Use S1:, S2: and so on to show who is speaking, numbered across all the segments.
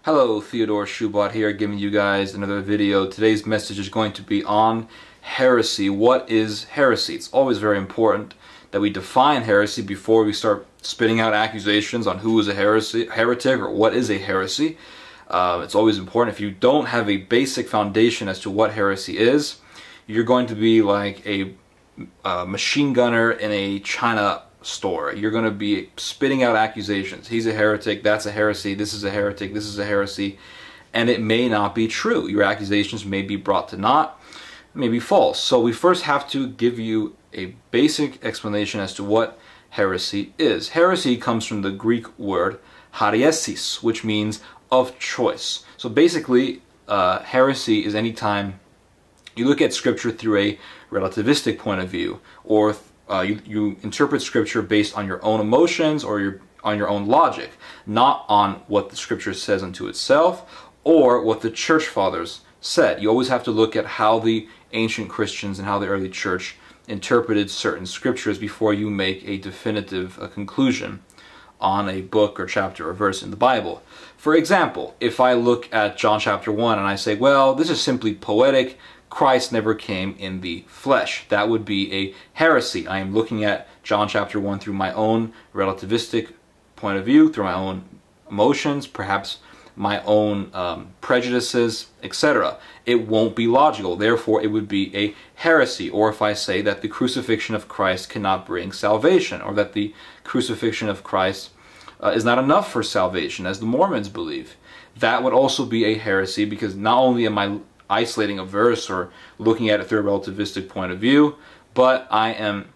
S1: Hello, Theodore Shoebat here, giving you guys another video. Today's message is going to be on heresy. What is heresy? It's always very important that we define heresy before we start spitting out accusations on who is a heretic or what is a heresy. It's always important. If you don't have a basic foundation as to what heresy is, you're going to be like a machine gunner in a China store. You're going to be spitting out accusations. He's a heretic, that's a heresy, this is a heretic, this is a heresy, and it may not be true. Your accusations may be brought to naught, may be false. So we first have to give you a basic explanation as to what heresy is. Heresy comes from the Greek word haresis, which means of choice. So basically, heresy is any time you look at Scripture through a relativistic point of view, or you interpret Scripture based on your own emotions or on your own logic, not on what the Scripture says unto itself or what the Church Fathers said. You always have to look at how the ancient Christians and how the early Church interpreted certain Scriptures before you make a definitive conclusion on a book or chapter or verse in the Bible. For example, if I look at John chapter 1 and I say, well, this is simply poetic, Christ never came in the flesh, that would be a heresy. I am looking at John chapter 1 through my own relativistic point of view, through my own emotions, perhaps my own prejudices, etc. It won't be logical, therefore it would be a heresy. Or if I say that the crucifixion of Christ cannot bring salvation, or that the crucifixion of Christ is not enough for salvation, as the Mormons believe, that would also be a heresy, because not only am I isolating a verse or looking at it through a relativistic point of view, but I am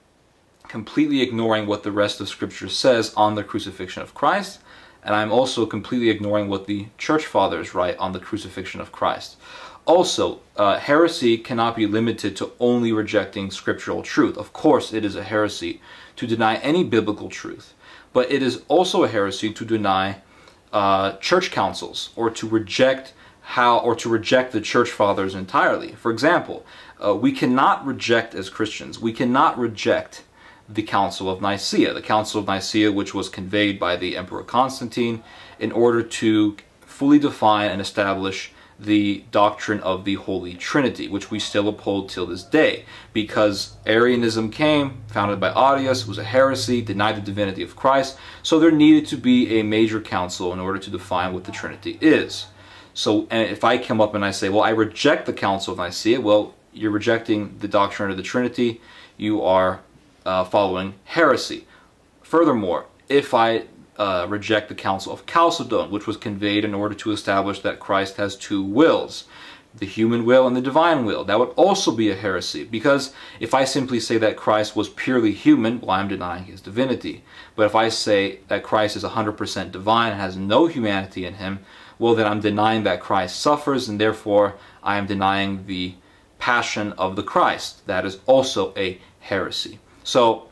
S1: completely ignoring what the rest of Scripture says on the crucifixion of Christ, and I'm also completely ignoring what the Church Fathers write on the crucifixion of Christ. Also, heresy cannot be limited to only rejecting scriptural truth. Of course, it is a heresy to deny any biblical truth, but it is also a heresy to deny church councils, or to reject the Church Fathers entirely. For example, we cannot reject, as Christians, we cannot reject the Council of Nicaea. The Council of Nicaea, which was conveyed by the Emperor Constantine in order to fully define and establish the doctrine of the Holy Trinity, which we still uphold till this day, because Arianism came, founded by Arius, was a heresy, denied the divinity of Christ, so there needed to be a major council in order to define what the Trinity is. So and if I come up and I say, well, I reject the Council of Nicaea, well, you're rejecting the doctrine of the Trinity, you are following heresy. Furthermore, if I reject the Council of Chalcedon, which was conveyed in order to establish that Christ has two wills, the human will and the divine will, that would also be a heresy, because if I simply say that Christ was purely human, well, I'm denying his divinity. But if I say that Christ is 100% divine and has no humanity in him, well, then I'm denying that Christ suffers, and therefore I am denying the passion of the Christ. That is also a heresy. So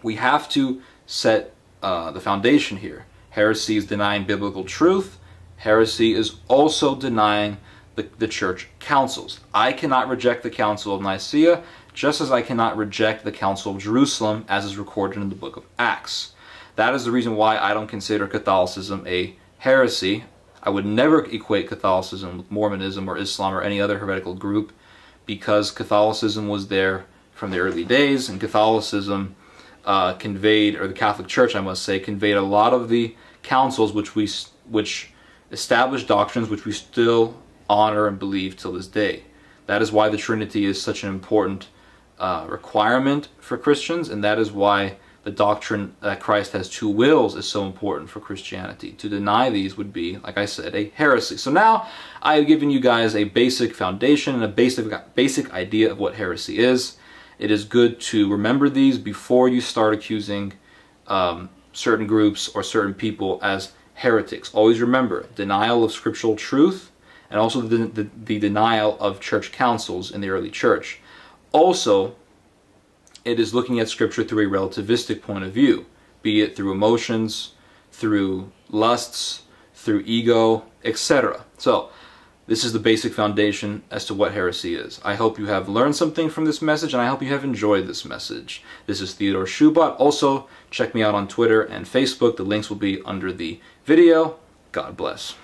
S1: we have to set the foundation here. Heresy is denying biblical truth. Heresy is also denying the church councils. I cannot reject the Council of Nicaea, just as I cannot reject the Council of Jerusalem, as is recorded in the book of Acts. That is the reason why I don't consider Catholicism a heresy. I would never equate Catholicism with Mormonism or Islam or any other heretical group, because Catholicism was there from the early days, and Catholicism conveyed, or the Catholic Church, I must say, conveyed a lot of the councils which established doctrines which we still honor and believe till this day. That is why the Trinity is such an important requirement for Christians, and that is why the doctrine that Christ has two wills is so important for Christianity. To deny these would be, like I said, a heresy. So now I've given you guys a basic foundation and a basic idea of what heresy is. It is good to remember these before you start accusing certain groups or certain people as heretics. Always remember, denial of scriptural truth, and also the denial of church councils in the early church. Also, it is looking at Scripture through a relativistic point of view, be it through emotions, through lusts, through ego, etc. So, this is the basic foundation as to what heresy is. I hope you have learned something from this message, and I hope you have enjoyed this message. This is Theodore Shoebat. Also, check me out on Twitter and Facebook. The links will be under the video. God bless.